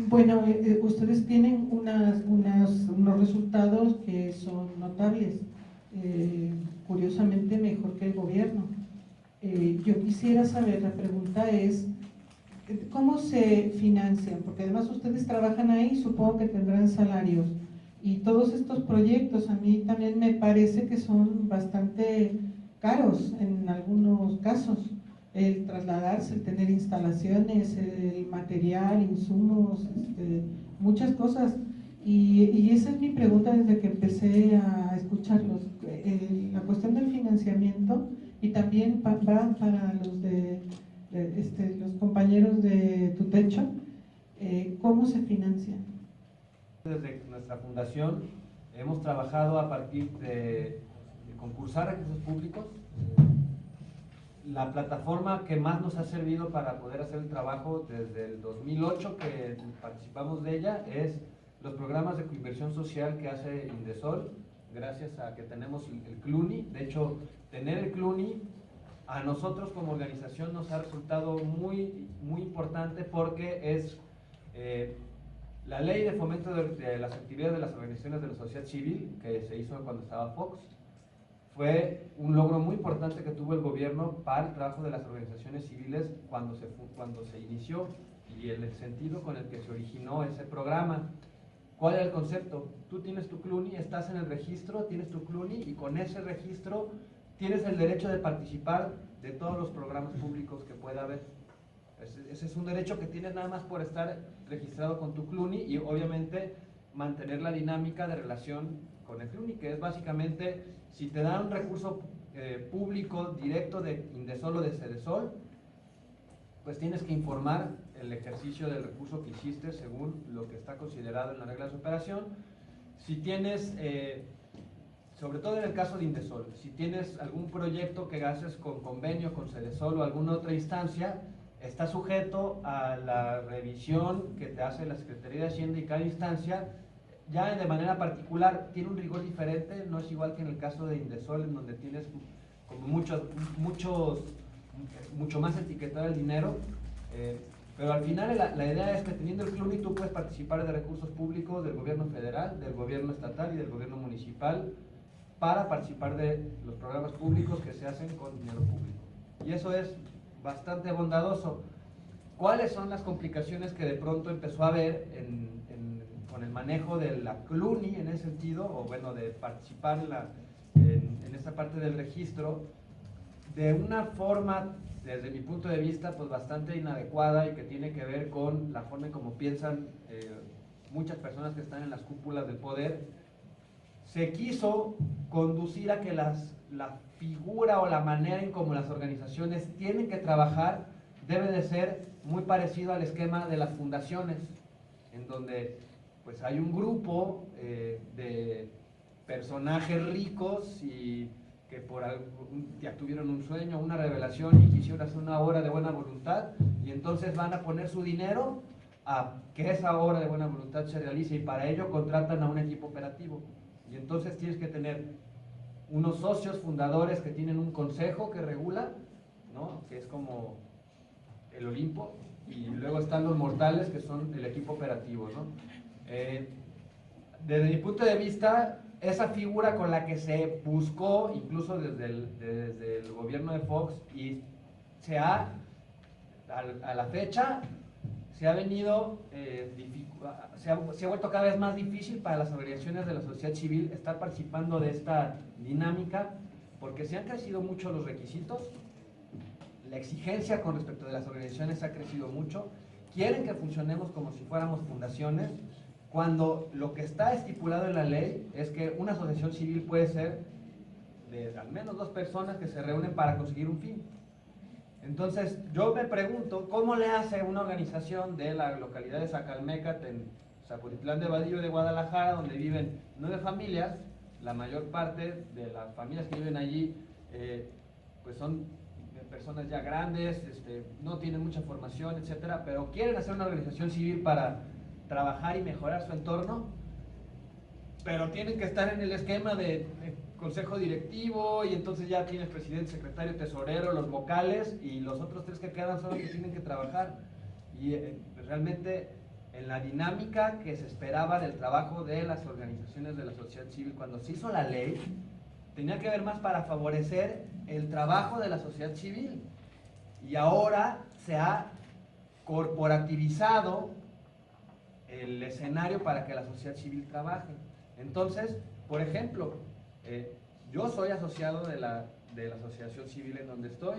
Bueno, ustedes tienen unos resultados que son notables, curiosamente mejor que el gobierno. Yo quisiera saber, la pregunta es, ¿cómo se financian? Porque además ustedes trabajan ahí, supongo que tendrán salarios. Y todos estos proyectos a mí también me parece que son bastante caros en algunos casos. El trasladarse, el tener instalaciones, el material, insumos, muchas cosas. Y esa es mi pregunta desde que empecé a escucharlos. La cuestión del financiamiento y también va para los compañeros de Tu Techo, ¿cómo se financian? Desde nuestra fundación hemos trabajado a partir de concursar recursos públicos. La plataforma que más nos ha servido para poder hacer el trabajo desde el 2008 que participamos de ella es los programas de coinversión social que hace Indesol, gracias a que tenemos el CLUNY. De hecho, tener el CLUNY a nosotros como organización nos ha resultado muy importante porque es la ley de fomento de las actividades de las organizaciones de la sociedad civil que se hizo cuando estaba Fox. Fue un logro muy importante que tuvo el gobierno para el trabajo de las organizaciones civiles cuando se inició y el sentido con el que se originó ese programa. ¿Cuál era el concepto? Tú tienes tu CLUNY, estás en el registro, tienes tu CLUNY y con ese registro tienes el derecho de participar de todos los programas públicos que pueda haber. Ese es un derecho que tienes nada más por estar registrado con tu CLUNY y obviamente mantener la dinámica de relación con el CLUNY, que es básicamente si te dan un recurso público directo de Indesol o de Cedesol, pues tienes que informar el ejercicio del recurso que hiciste según lo que está considerado en las reglas de operación. Si tienes, sobre todo en el caso de Indesol, si tienes algún proyecto que haces con convenio con Cedesol o alguna otra instancia, está sujeto a la revisión que te hace la Secretaría de Hacienda y cada instancia, ya de manera particular, tiene un rigor diferente, no es igual que en el caso de Indesol, en donde tienes como mucho más etiquetado el dinero, pero al final la idea es que teniendo el CLUNY tú puedes participar de recursos públicos del gobierno federal, del gobierno estatal y del gobierno municipal para participar de los programas públicos que se hacen con dinero público. Y eso es bastante bondadoso. ¿Cuáles son las complicaciones que de pronto empezó a haber con el manejo de la CLUNY en ese sentido, o bueno, de participar en esta parte del registro, de una forma, desde mi punto de vista, pues bastante inadecuada y que tiene que ver con la forma en cómo piensan muchas personas que están en las cúpulas del poder? Se quiso conducir a que la figura o la manera en cómo las organizaciones tienen que trabajar debe de ser muy parecido al esquema de las fundaciones, en donde pues hay un grupo de personajes ricos y que ya tuvieron un sueño, una revelación y quisieron hacer una obra de buena voluntad y entonces van a poner su dinero a que esa obra de buena voluntad se realice y para ello contratan a un equipo operativo. Y entonces tienes que tener unos socios fundadores que tienen un consejo que regula, ¿no? Que es como el Olimpo, y luego están los mortales que son el equipo operativo, ¿no? Desde mi punto de vista, esa figura con la que se buscó, incluso desde el gobierno de Fox, y a la fecha, se ha venido, se ha vuelto cada vez más difícil para las organizaciones de la sociedad civil estar participando de esta dinámica, porque se han crecido mucho los requisitos, la exigencia con respecto de las organizaciones ha crecido mucho, quieren que funcionemos como si fuéramos fundaciones, cuando lo que está estipulado en la ley es que una asociación civil puede ser de al menos 2 personas que se reúnen para conseguir un fin. Entonces, yo me pregunto, ¿cómo le hace una organización de la localidad de Zacalmécat, en Zapotitlán de Vadillo de Guadalajara, donde viven 9 familias, la mayor parte de las familias que viven allí, pues son personas ya grandes, no tienen mucha formación, etcétera, pero quieren hacer una organización civil para trabajar y mejorar su entorno, pero tienen que estar en el esquema de consejo directivo y entonces ya tienes presidente, secretario, tesorero, los vocales y los otros 3 que quedan son los que tienen que trabajar y realmente en la dinámica que se esperaba del trabajo de las organizaciones de la sociedad civil. Cuando se hizo la ley, tenía que ver más para favorecer el trabajo de la sociedad civil. Y ahora se ha corporativizado el escenario para que la sociedad civil trabaje. Entonces, por ejemplo, yo soy asociado de la asociación civil en donde estoy.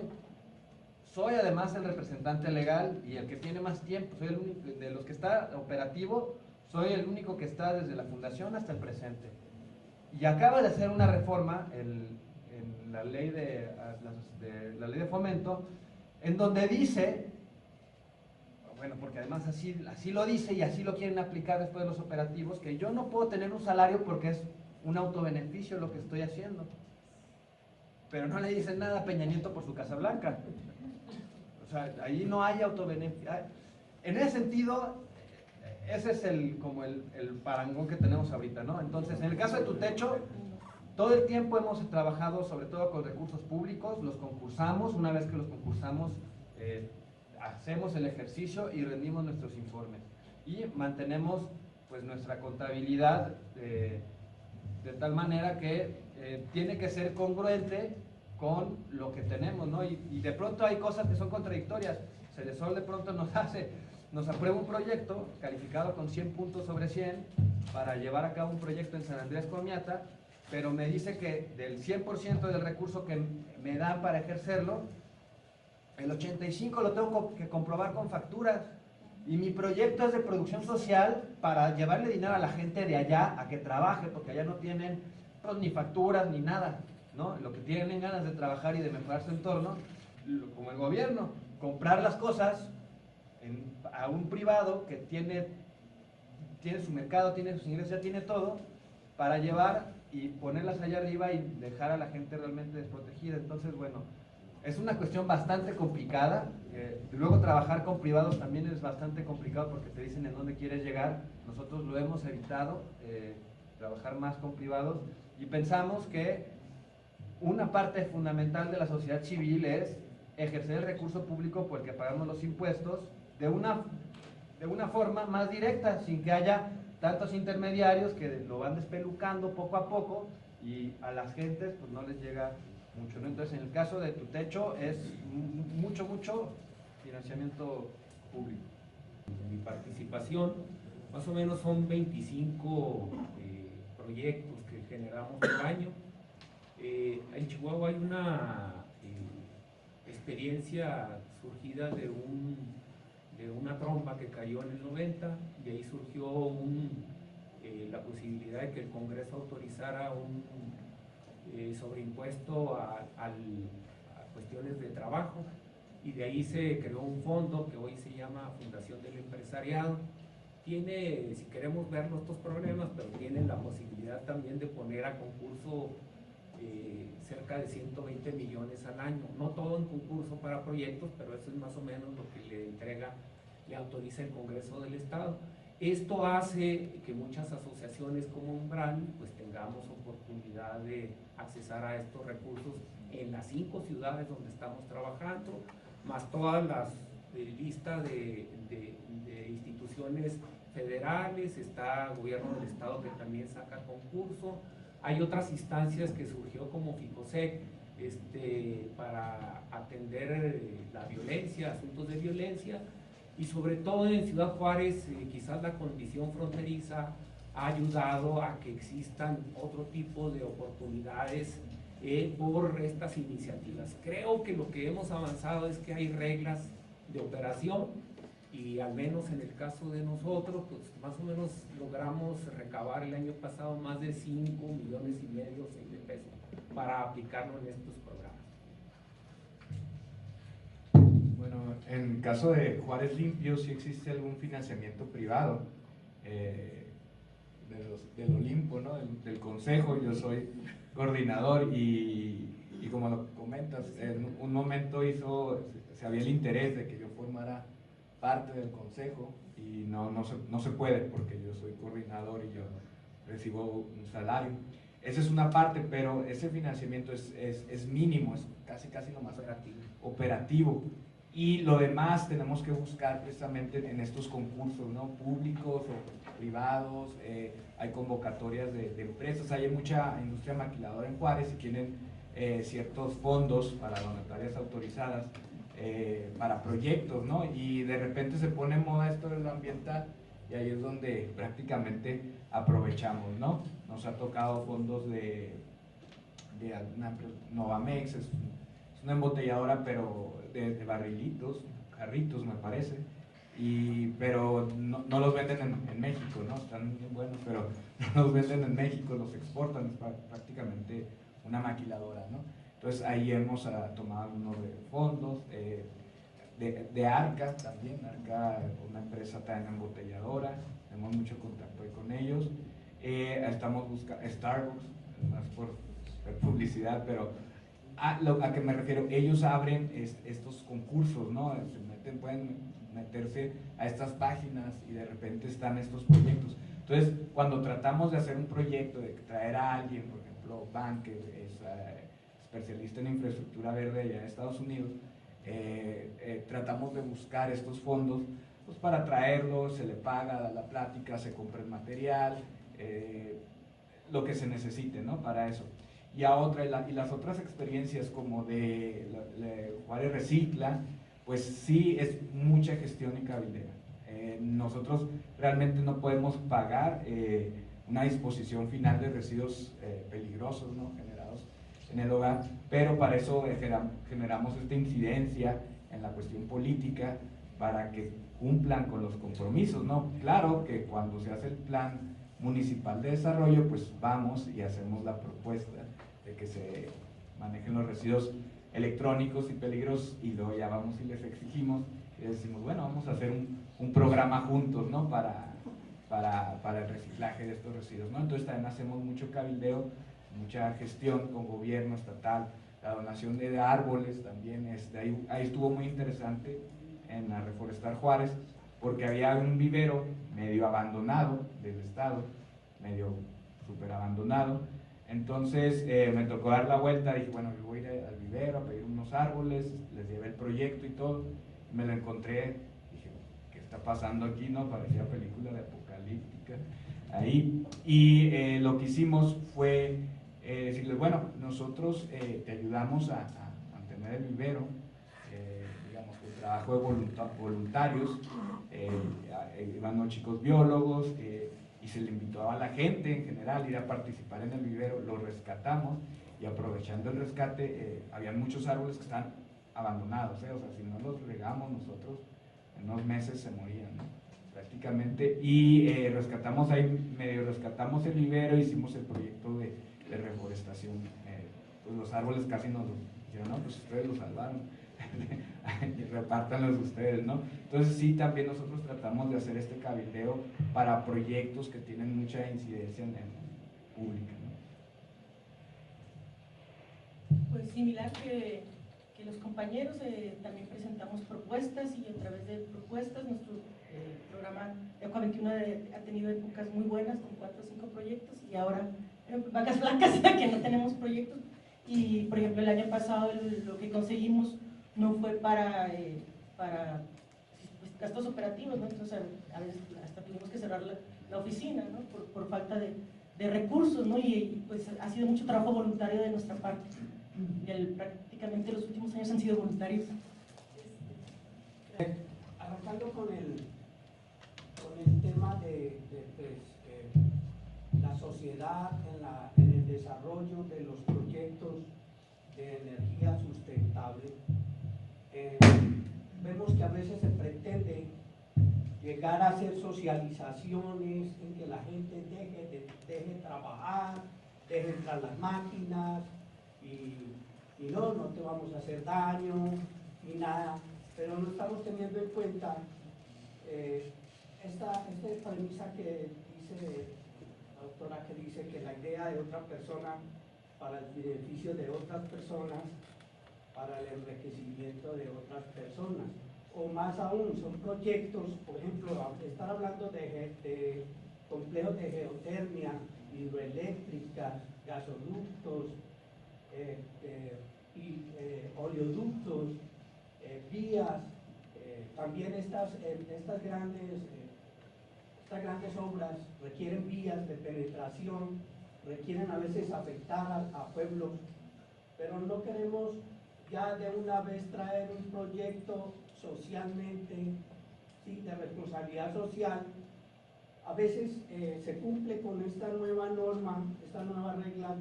Soy además el representante legal y el que tiene más tiempo. Soy el único de los que está operativo, soy el único que está desde la fundación hasta el presente. Y acaba de hacer una reforma en la ley la ley de fomento, en donde dice, bueno, porque además así lo dice y así lo quieren aplicar después de los operativos, que yo no puedo tener un salario porque es un autobeneficio lo que estoy haciendo. Pero no le dicen nada a Peña Nieto por su Casa Blanca. O sea, ahí no hay autobeneficio. En ese sentido, ese es como el parangón que tenemos ahorita, ¿no? Entonces, en el caso de Tu Techo, todo el tiempo hemos trabajado sobre todo con recursos públicos, los concursamos, una vez que los concursamos, hacemos el ejercicio y rendimos nuestros informes. Y mantenemos pues nuestra contabilidad de tal manera que tiene que ser congruente con lo que tenemos, ¿no? Y de pronto hay cosas que son contradictorias. Cedesol de pronto nos aprueba un proyecto calificado con 100 puntos sobre 100 para llevar a cabo un proyecto en San Andrés Comiata, pero me dice que del 100% del recurso que me dan para ejercerlo, el 85% lo tengo que comprobar con facturas. Y mi proyecto es de producción social para llevarle dinero a la gente de allá a que trabaje, porque allá no tienen pues, ni facturas ni nada, ¿no? Lo que tienen ganas de trabajar y de mejorar su entorno, como el gobierno, comprar las cosas a un privado que tiene su mercado, tiene sus ingresos, ya tiene todo, para llevar y ponerlas allá arriba y dejar a la gente realmente desprotegida. Entonces, bueno, es una cuestión bastante complicada. Luego trabajar con privados también es bastante complicado porque te dicen en dónde quieres llegar. Nosotros lo hemos evitado, trabajar más con privados, y pensamos que una parte fundamental de la sociedad civil es ejercer el recurso público por el que pagamos los impuestos de una forma más directa, sin que haya tantos intermediarios que lo van despelucando poco a poco y a las gentes pues no les llega mucho, ¿no? Entonces, en el caso de Tu Techo es mucho financiamiento público. Mi participación, más o menos son 25 proyectos que generamos al año. En Chihuahua hay una experiencia surgida de una tromba que cayó en el 90, y ahí surgió la posibilidad de que el Congreso autorizara un sobreimpuesto a cuestiones de trabajo, y de ahí se creó un fondo que hoy se llama Fundación del Empresariado. Tiene, si queremos ver estos problemas, pero tiene la posibilidad también de poner a concurso cerca de 120 millones al año, no todo en concurso para proyectos, pero eso es más o menos lo que le autoriza el Congreso del Estado. Esto hace que muchas asociaciones como Umbral pues tengamos oportunidad de accesar a estos recursos en las 5 ciudades donde estamos trabajando, más todas las listas de instituciones federales. Está el gobierno del estado que también saca concurso. Hay otras instancias que surgió como FICOSEC para atender la violencia, asuntos de violencia, y sobre todo en Ciudad Juárez quizás la condición fronteriza ha ayudado a que existan otro tipo de oportunidades por estas iniciativas. Creo que lo que hemos avanzado es que hay reglas de operación, y al menos en el caso de nosotros, pues más o menos logramos recabar el año pasado más de 5,5 millones, 6 de pesos para aplicarlo en estos programas. Bueno, en caso de Juárez Limpio sí existe algún financiamiento privado del Olimpo, ¿no? del Consejo. Yo soy coordinador y como lo comentas, en un momento se había el interés de que yo formara parte del consejo, y no se puede porque yo soy coordinador y yo recibo un salario. Esa es una parte, pero ese financiamiento es mínimo, es casi lo más operativo. Y lo demás tenemos que buscar precisamente en estos concursos, ¿no? Públicos o privados, hay convocatorias de empresas, hay mucha industria maquiladora en Juárez y tienen ciertos fondos para donatarias autorizadas para proyectos, ¿no? Y de repente se pone en moda esto de lo ambiental y ahí es donde prácticamente aprovechamos, ¿no? Nos ha tocado fondos de alguna Novamex, es una embotelladora pero de barrilitos, jarritos me parece, pero no los venden en México, ¿no? Están bien buenos, pero no los venden en México, los exportan, es prácticamente una maquiladora, ¿no? Entonces ahí hemos tomado algunos de fondos, de Arca también, Arca, una empresa también embotelladora, tenemos mucho contacto ahí con ellos, estamos buscando Starbucks, más por publicidad, pero a que me refiero, ellos abren estos concursos, ¿no? Pueden meterse a estas páginas y de repente están estos proyectos. Entonces, cuando tratamos de hacer un proyecto, de traer a alguien, por ejemplo, Van, que es especialista en infraestructura verde allá en Estados Unidos, tratamos de buscar estos fondos pues, para traerlos, se le paga, da la plática, se compra el material, lo que se necesite, ¿no? Para eso. Y las otras experiencias como de Juárez Recicla, pues sí es mucha gestión y cabildeo. Nosotros realmente no podemos pagar una disposición final de residuos peligrosos, ¿no? Generados en el hogar, pero para eso generamos esta incidencia en la cuestión política para que cumplan con los compromisos, ¿no? Claro que cuando se hace el plan municipal de desarrollo, pues vamos y hacemos la propuesta de que se manejen los residuos electrónicos y peligrosos y luego ya vamos y les exigimos y les decimos, bueno, vamos a hacer un programa juntos, ¿no? Para el reciclaje de estos residuos, ¿no? Entonces también hacemos mucho cabildeo, mucha gestión con gobierno estatal, la donación de árboles también, ahí estuvo muy interesante en la Reforestar Juárez, porque había un vivero medio abandonado del estado, medio súper abandonado. Entonces me tocó dar la vuelta, dije, bueno, yo voy a ir al vivero a pedir unos árboles, les llevé el proyecto y todo, me lo encontré, dije, ¿qué está pasando aquí? No, parecía película de apocalíptica ahí. Y lo que hicimos fue decirles, bueno, nosotros te ayudamos a mantener el vivero, digamos, el trabajo de voluntarios, iban unos chicos biólogos, y se le invitó a la gente en general a ir a participar en el vivero, lo rescatamos y aprovechando el rescate, había muchos árboles que están abandonados, o sea, si no los regamos nosotros, en unos meses se morían, ¿no? Prácticamente, y rescatamos el vivero, hicimos el proyecto de reforestación, pues los árboles casi nos dijeron, no, pues ustedes los salvaron, y repártanlos ustedes, ¿no? Entonces sí, también nosotros tratamos de hacer este cabildeo para proyectos que tienen mucha incidencia en pública, ¿no? Pues similar que los compañeros, también presentamos propuestas y a través de propuestas nuestro programa ECOA 21 ha tenido épocas muy buenas con 4 o 5 proyectos y ahora vacas flacas que no tenemos proyectos y por ejemplo el año pasado lo que conseguimos no fue para pues, gastos operativos, ¿no? Entonces a veces hasta tuvimos que cerrar la oficina, ¿no? por falta de recursos, ¿no? Y pues ha sido mucho trabajo voluntario de nuestra parte. Prácticamente los últimos años han sido voluntarios. Arrancando con el tema de la sociedad en el desarrollo de los proyectos de energía sustentable, vemos que a veces se pretende llegar a hacer socializaciones en que la gente deje trabajar, deje entrar las máquinas y no te vamos a hacer daño ni nada, pero no estamos teniendo en cuenta esta premisa que dice la doctora, que dice que la idea de otra persona para el beneficio de otras personas, para el enriquecimiento de otras personas, o más aún, son proyectos, por ejemplo, estar hablando de complejos de geotermia, hidroeléctricas, gasoductos, y oleoductos, vías, también estas grandes obras requieren vías de penetración, requieren a veces afectar a pueblos, pero no queremos ya de una vez traer un proyecto socialmente, sí, de responsabilidad social. A veces se cumple con esta nueva norma, esta nueva regla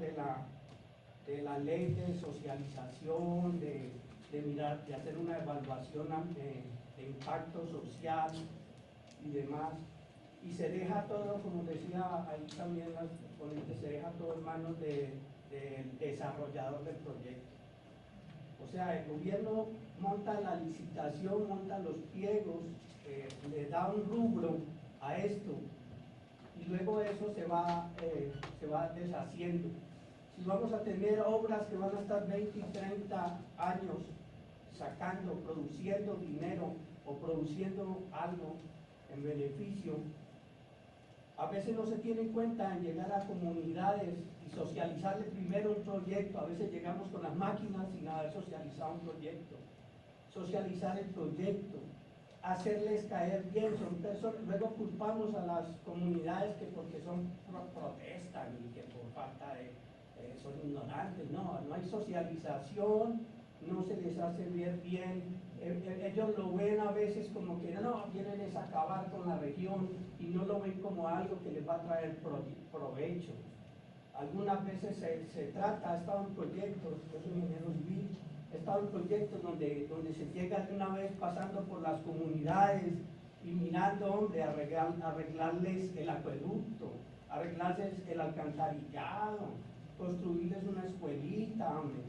de la ley de socialización, de mirar, de hacer una evaluación de impacto social y demás, y se deja todo, como decía ahí también las ponentes, se deja todo en manos del desarrollador del proyecto. O sea, el gobierno monta la licitación, monta los pliegos, le da un rubro a esto, y luego eso se va deshaciendo. Si vamos a tener obras que van a estar 20 y 30 años sacando, produciendo dinero o produciendo algo en beneficio, a veces no se tiene en cuenta en llegar a comunidades y socializarle primero un proyecto. A veces llegamos con las máquinas sin haber socializado un proyecto. Socializar el proyecto, hacerles caer bien, son personas, luego culpamos a las comunidades que porque protestan y que por falta de, son ignorantes. No hay socialización, no se les hace ver bien. Ellos lo ven a veces como que no, vienen a acabar con la región y no lo ven como algo que les va a traer provecho. Algunas veces se trata, ha estado en proyectos, yo soy ingeniero civil, he estado en proyectos donde se llega de una vez pasando por las comunidades y mirando, hombre, arreglarles el acueducto, arreglarles el alcantarillado, construirles una escuelita, hombre.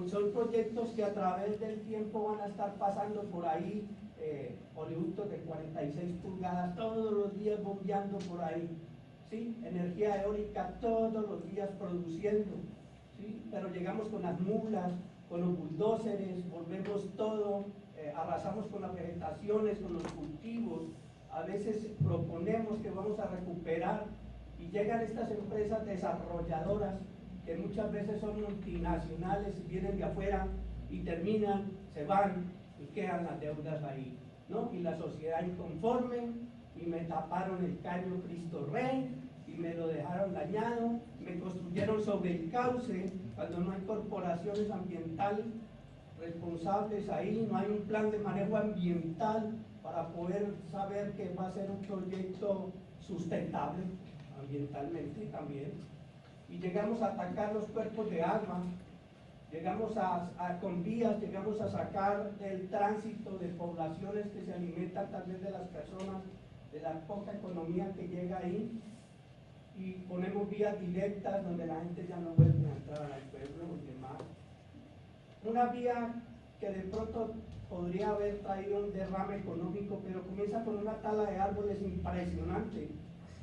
Son proyectos que a través del tiempo van a estar pasando por ahí, oleoductos de 46 pulgadas, todos los días bombeando por ahí, ¿sí? Energía eólica todos los días produciendo, ¿sí? Pero llegamos con las mulas, con los bulldóceres, volvemos todo, arrasamos con las vegetaciones, con los cultivos, a veces proponemos que vamos a recuperar y llegan estas empresas desarrolladoras que muchas veces son multinacionales, vienen de afuera y terminan, se van y quedan las deudas ahí, ¿no? Y la sociedad inconforme, y me taparon el caño Cristo Rey, y me lo dejaron dañado, me construyeron sobre el cauce, cuando no hay corporaciones ambientales responsables ahí, no hay un plan de manejo ambiental para poder saber que va a ser un proyecto sustentable ambientalmente también. Y llegamos a atacar los cuerpos de agua, llegamos con vías, llegamos a sacar el tránsito de poblaciones que se alimentan también de las personas, de la poca economía que llega ahí, y ponemos vías directas donde la gente ya no vuelve a entrar al pueblo y demás. Una vía que de pronto podría haber traído un derrame económico, pero comienza con una tala de árboles impresionante,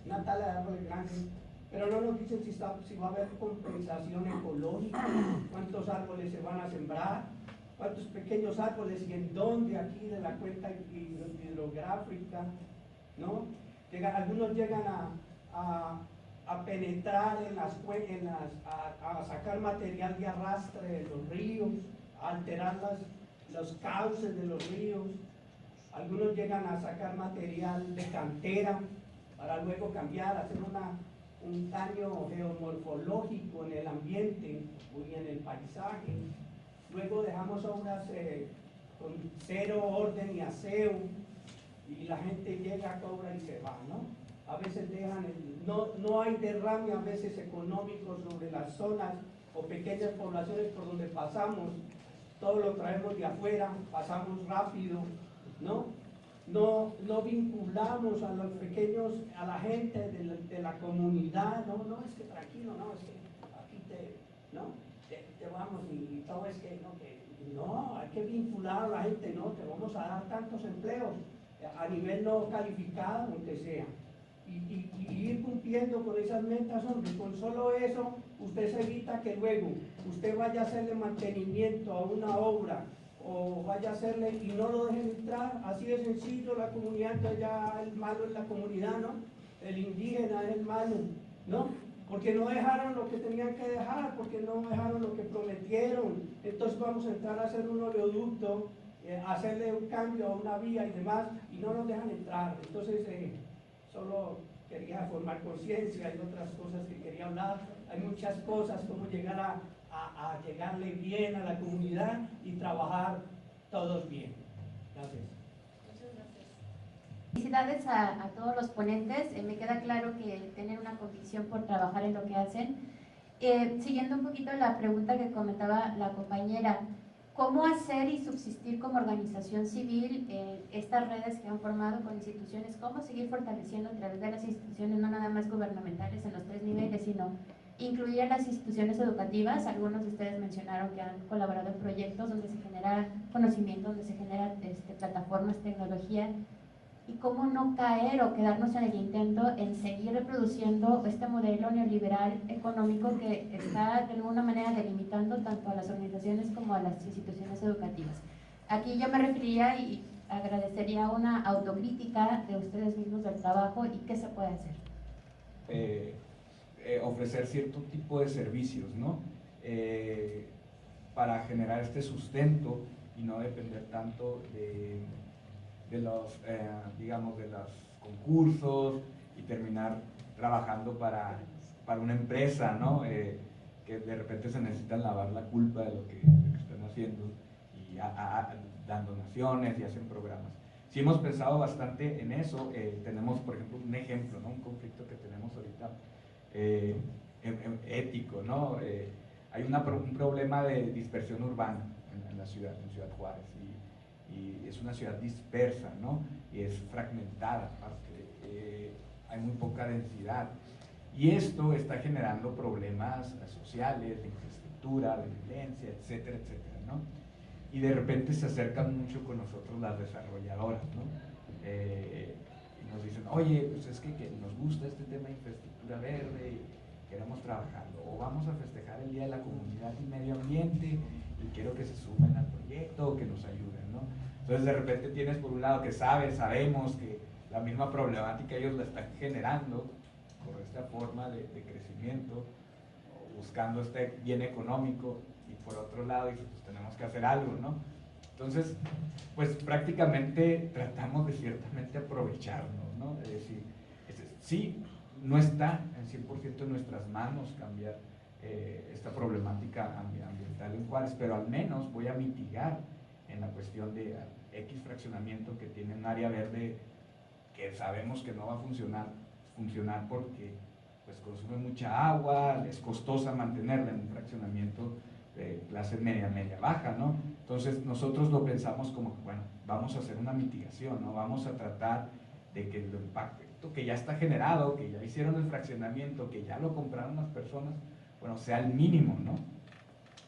una tala de árboles grande. Pero no nos dicen si va a haber compensación ecológica, cuántos árboles se van a sembrar, cuántos pequeños árboles y en dónde aquí de la cuenca hidrográfica, ¿no? Algunos llegan a penetrar a sacar material de arrastre de los ríos, a alterar los cauces de los ríos. Algunos llegan a sacar material de cantera para luego cambiar, hacer un daño geomorfológico en el ambiente y en el paisaje. Luego dejamos obras con cero orden y aseo, y la gente llega, cobra y se va, ¿no? A veces no hay derrame a veces económico sobre las zonas o pequeñas poblaciones por donde pasamos, todo lo traemos de afuera, pasamos rápido, ¿no? No vinculamos a los pequeños, a la gente de la comunidad, no, es que tranquilo, no, es que aquí te vamos y todo es que no, hay que vincular a la gente, no, te vamos a dar tantos empleos, a nivel no calificado, aunque sea, y ir cumpliendo con esas metas, hombre. Con solo eso, usted se evita que luego usted vaya a hacerle mantenimiento a una obra, o vaya a hacerle y no lo dejen entrar, así de sencillo. La comunidad, entonces ya el malo es la comunidad, ¿no? El indígena es el malo, ¿no? Porque no dejaron lo que tenían que dejar, porque no dejaron lo que prometieron. Entonces vamos a entrar a hacer un oleoducto hacerle un cambio a una vía y demás, y no nos dejan entrar. Entonces, solo quería formar conciencia, hay otras cosas que quería hablar, hay muchas cosas, como llegar a llegarle bien a la comunidad y trabajar todos bien. Gracias. Muchas gracias. Felicidades a todos los ponentes. Me queda claro que tienen una convicción por trabajar en lo que hacen. Siguiendo un poquito la pregunta que comentaba la compañera, ¿cómo hacer y subsistir como organización civil estas redes que han formado con instituciones? ¿Cómo seguir fortaleciendo a través de las instituciones, no nada más gubernamentales en los 3 niveles, sino incluir a las instituciones educativas? Algunos de ustedes mencionaron que han colaborado en proyectos donde se genera conocimiento, donde se generan plataformas, tecnología. Y cómo no caer o quedarnos en el intento en seguir reproduciendo este modelo neoliberal económico que está de alguna manera delimitando tanto a las organizaciones como a las instituciones educativas. Aquí yo me referiría y agradecería una autocrítica de ustedes mismos del trabajo y qué se puede hacer. Ofrecer cierto tipo de servicios, ¿no? Para generar este sustento y no depender tanto de los, digamos, de los concursos y terminar trabajando para una empresa, ¿no? Que de repente se necesitan lavar la culpa de lo que están haciendo y dan donaciones y hacen programas. Sí hemos pensado bastante en eso. Tenemos, por ejemplo, un ejemplo, ¿no? Un conflicto que tenemos ahorita ético, ¿no? Hay un problema de dispersión urbana en la ciudad, en Ciudad Juárez, y es una ciudad dispersa, ¿no? Y es fragmentada, aparte, hay muy poca densidad, y esto está generando problemas sociales, de infraestructura, de violencia, etcétera, etcétera, ¿no? Y de repente se acercan mucho con nosotros las desarrolladoras, ¿no? Y nos dicen, oye, pues es que nos gusta este tema de infraestructura verde, y queremos trabajarlo, o vamos a festejar el Día de la Comunidad y Medio Ambiente, y quiero que se sumen al proyecto o que nos ayuden, ¿no? Entonces de repente tienes por un lado que sabemos que la misma problemática ellos la están generando por esta forma de crecimiento, buscando este bien económico, y por otro lado dices, pues tenemos que hacer algo, ¿no? Entonces, pues prácticamente tratamos de ciertamente aprovecharnos, ¿no? Es decir, sí, no está en 100% en nuestras manos cambiar esta problemática ambiental en Juárez, pero al menos voy a mitigar en la cuestión de X fraccionamiento que tiene un área verde que sabemos que no va a funcionar porque pues consume mucha agua, es costosa mantenerla en un fraccionamiento de clase media baja, ¿no? Entonces nosotros lo pensamos como que, bueno, vamos a hacer una mitigación, ¿no? Vamos a tratar de que el impacto que ya está generado, que ya hicieron el fraccionamiento, que ya lo compraron las personas, bueno, sea el mínimo, ¿no?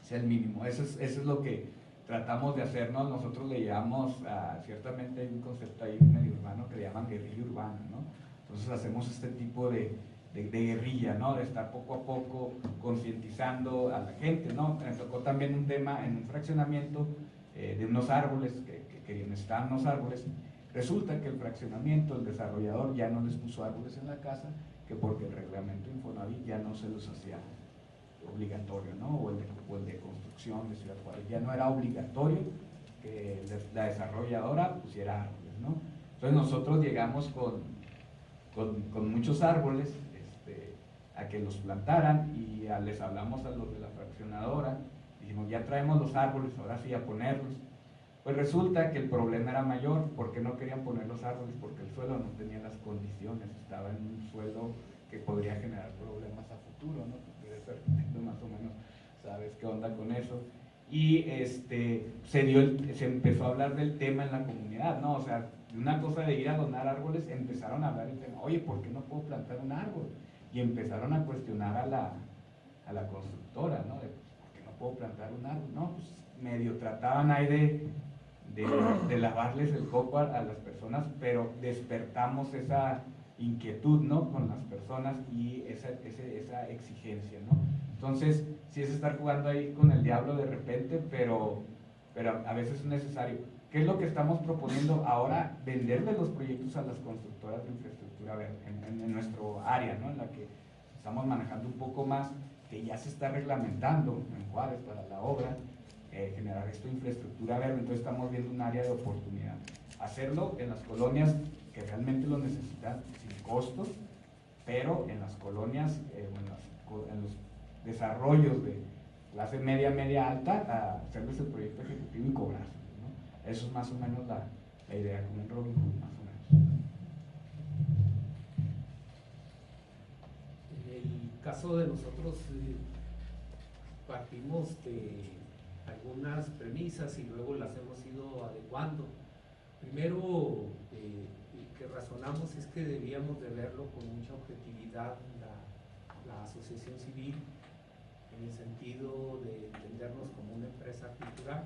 Sea el mínimo. Eso es lo que tratamos de hacer, ¿no? Nosotros le llamamos, ciertamente hay un concepto ahí medio urbano que le llaman guerrilla urbana, ¿no? Entonces hacemos este tipo de guerrilla, ¿no? De estar poco a poco concientizando a la gente, ¿no? Me tocó también un tema en un fraccionamiento de unos árboles, que necesitaban unos árboles. Resulta que el fraccionamiento, el desarrollador ya no les puso árboles en la casa, que porque el reglamento Infonavit ya no se los hacía obligatorio, ¿no? O el de construcción de Ciudad Juárez, ya no era obligatorio que la desarrolladora pusiera árboles, ¿no? Entonces nosotros llegamos con muchos árboles a que los plantaran, y les hablamos a los de la fraccionadora, dijimos, ya traemos los árboles, ahora sí a ponerlos. Pues resulta que el problema era mayor. ¿Por qué no querían poner los árboles? Porque el suelo no tenía las condiciones, estaba en un suelo que podría generar problemas a futuro, ¿no? Más o menos sabes qué onda con eso. Y se empezó a hablar del tema en la comunidad, ¿no? O sea, de una cosa de ir a donar árboles, empezaron a hablar el tema, oye, ¿por qué no puedo plantar un árbol? Y empezaron a cuestionar a la constructora, ¿no? ¿Por qué no puedo plantar un árbol? No, pues medio trataban ahí de lavarles el coco a las personas, pero despertamos esa inquietud, ¿no? Con las personas y esa exigencia, ¿no? Entonces, sí es estar jugando ahí con el diablo de repente, pero a veces es necesario. ¿Qué es lo que estamos proponiendo ahora? Venderle los proyectos a las constructoras de infraestructura verde, en nuestro área, ¿no? En la que estamos manejando un poco más, que ya se está reglamentando en Juárez para la obra, generar esta infraestructura verde. Entonces estamos viendo un área de oportunidad. Hacerlo en las colonias que realmente lo necesitan sin costos, pero en las colonias, en los desarrollos de clase media, media alta, a hacerles el proyecto ejecutivo y cobrar, ¿no? Eso es más o menos la idea, como un Robin Hood, más o menos. En el caso de nosotros, partimos de algunas premisas y luego las hemos ido adecuando. Primero, que razonamos es que debíamos de verlo con mucha objetividad la asociación civil, en el sentido de entendernos como una empresa cultural.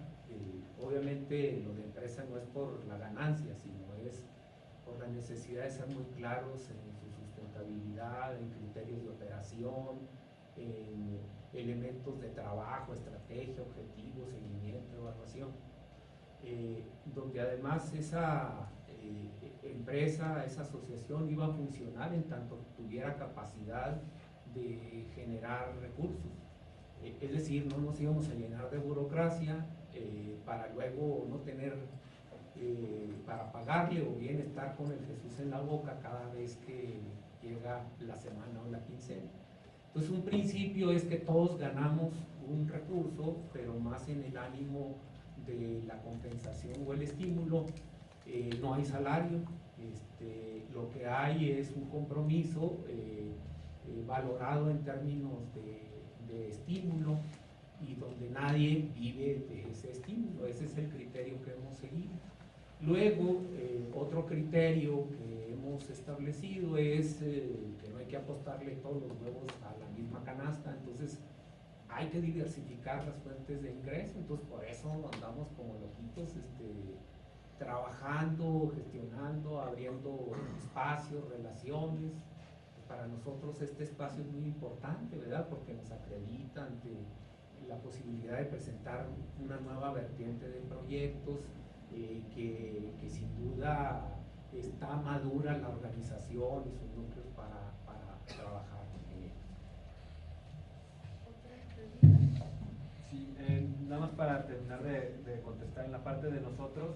Obviamente lo de empresa no es por la ganancia, sino es por la necesidad de ser muy claros en su sustentabilidad, en criterios de operación, en elementos de trabajo, estrategia, objetivos, seguimiento, evaluación, donde además esa empresa, esa asociación iba a funcionar en tanto tuviera capacidad de generar recursos. Es decir, no nos íbamos a llenar de burocracia para luego no tener para pagarle o bien estar con el Jesús en la boca cada vez que llega la semana o la quincena. Entonces un principio es que todos ganamos un recurso, pero más en el ánimo de la compensación o el estímulo. No hay salario, lo que hay es un compromiso valorado en términos de estímulo y donde nadie vive de ese estímulo. Ese es el criterio que hemos seguido. Luego, otro criterio que hemos establecido es que no hay que apostarle todos los huevos a la misma canasta, entonces hay que diversificar las fuentes de ingreso. Entonces por eso andamos como loquitos, trabajando, gestionando, abriendo espacios, relaciones. Para nosotros este espacio es muy importante, ¿verdad? Porque nos acredita ante la posibilidad de presentar una nueva vertiente de proyectos, que sin duda está madura la organización y sus núcleos para trabajar en ello. Sí, nada más para terminar de contestar en la parte de nosotros,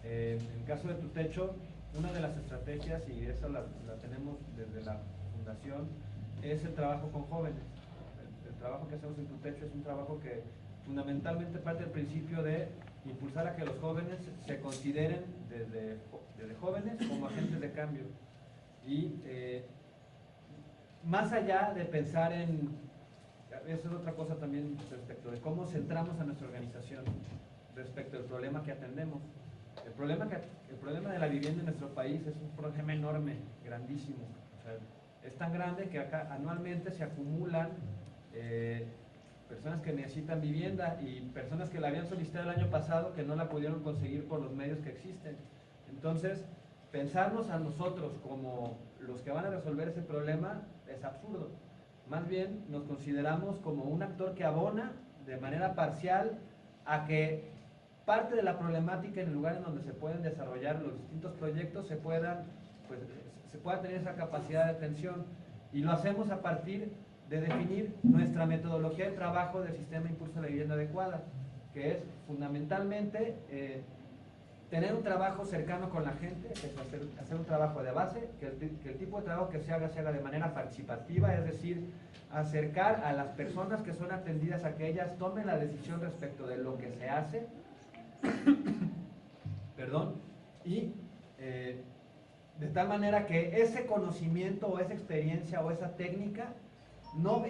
en el caso de Tu Techo, una de las estrategias, y esa la tenemos desde la fundación, es el trabajo con jóvenes. El trabajo que hacemos en Tu Techo es un trabajo que fundamentalmente parte del principio de impulsar a que los jóvenes se consideren desde jóvenes como agentes de cambio. Y más allá de pensar en, eso es otra cosa también respecto de cómo centramos a nuestra organización respecto al problema que atendemos. El problema de la vivienda en nuestro país es un problema enorme, grandísimo. O sea, es tan grande que acá anualmente se acumulan personas que necesitan vivienda y personas que la habían solicitado el año pasado que no la pudieron conseguir por los medios que existen. Entonces, pensarnos a nosotros como los que van a resolver ese problema es absurdo. Más bien nos consideramos como un actor que abona de manera parcial a que parte de la problemática en el lugar en donde se pueden desarrollar los distintos proyectos se pueda tener esa capacidad de atención, y lo hacemos a partir de definir nuestra metodología de trabajo del sistema de impulso a la vivienda adecuada, que es fundamentalmente tener un trabajo cercano con la gente, es hacer un trabajo de base, que el tipo de trabajo que se haga de manera participativa, es decir, acercar a las personas que son atendidas a que ellas tomen la decisión respecto de lo que se hace, perdón, y de tal manera que ese conocimiento o esa experiencia o esa técnica no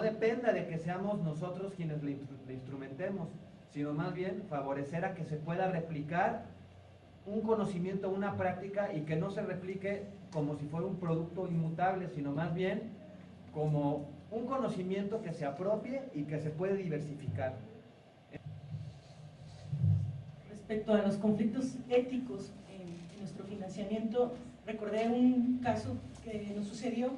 dependa de que seamos nosotros quienes le instrumentemos, sino más bien favorecer a que se pueda replicar un conocimiento, una práctica, y que no se replique como si fuera un producto inmutable, sino más bien como un conocimiento que se apropie y que se puede diversificar. Respecto a los conflictos éticos en nuestro financiamiento, recordé un caso que nos sucedió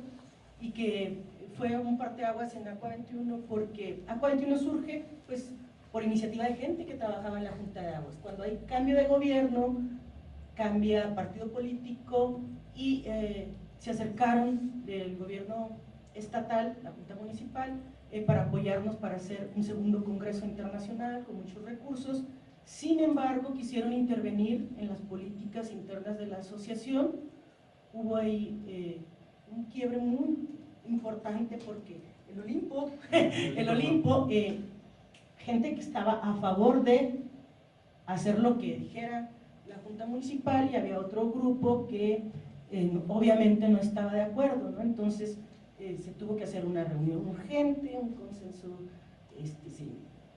y que fue un parteaguas en Aqua 21, porque Aqua 21 surge pues por iniciativa de gente que trabajaba en la Junta de Aguas. Cuando hay cambio de gobierno, cambia partido político y se acercaron del gobierno estatal, la Junta Municipal, para apoyarnos para hacer un segundo congreso internacional con muchos recursos. Sin embargo, quisieron intervenir en las políticas internas de la asociación. Hubo ahí un quiebre muy importante porque el Olimpo, gente que estaba a favor de hacer lo que dijera la Junta Municipal, y había otro grupo que obviamente no estaba de acuerdo, ¿no? Entonces se tuvo que hacer una reunión urgente, un consenso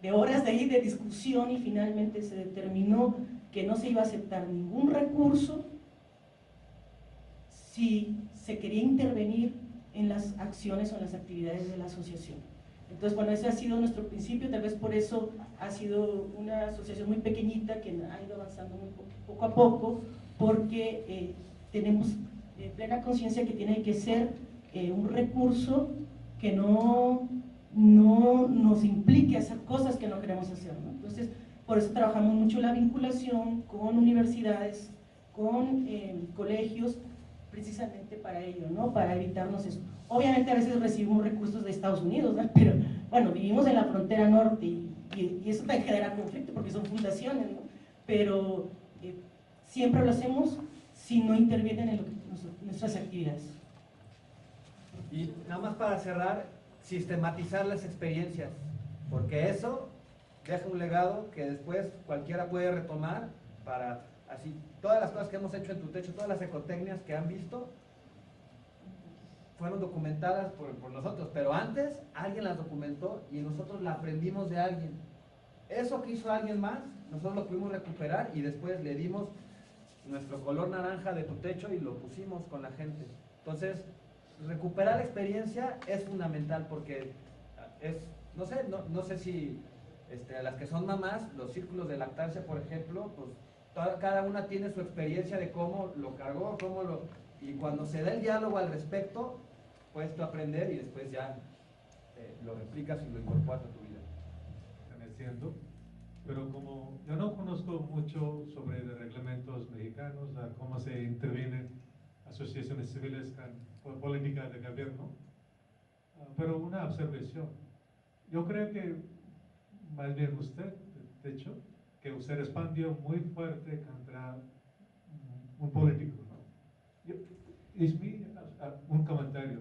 de horas de discusión, y finalmente se determinó que no se iba a aceptar ningún recurso si se quería intervenir en las acciones o en las actividades de la asociación. Entonces, bueno, ese ha sido nuestro principio, tal vez por eso ha sido una asociación muy pequeñita que ha ido avanzando muy poco a poco, porque tenemos plena conciencia que tiene que ser un recurso que no nos implique hacer cosas que no queremos hacer, ¿no? Entonces, por eso trabajamos mucho la vinculación con universidades, con colegios, precisamente para ello, ¿no? Para evitarnos eso. Obviamente a veces recibimos recursos de Estados Unidos, ¿no? Pero bueno, vivimos en la frontera norte y eso también genera conflicto porque son fundaciones, ¿no? Pero siempre lo hacemos si no intervienen en nuestras actividades. Y nada más para cerrar, sistematizar las experiencias, porque eso deja un legado que después cualquiera puede retomar para así, todas las cosas que hemos hecho en Tu Techo, todas las ecotecnias que han visto, fueron documentadas por nosotros, pero antes alguien las documentó y nosotros la aprendimos de alguien. Eso que hizo alguien más, nosotros lo pudimos recuperar y después le dimos nuestro color naranja de Tu Techo y lo pusimos con la gente. Entonces, recuperar la experiencia es fundamental porque es, no sé si las que son mamás, los círculos de lactancia, por ejemplo, pues cada una tiene su experiencia de cómo lo cargó, y cuando se da el diálogo al respecto, puedes tú aprender y después ya lo replicas y lo incorporas a tu vida. Me siento, pero como yo no conozco mucho sobre los reglamentos mexicanos, cómo se intervienen asociaciones civiles con política de gobierno, pero una observación. Yo creo que más bien usted, de hecho, que usted respondió muy fuerte contra un político, ¿no? Es un comentario.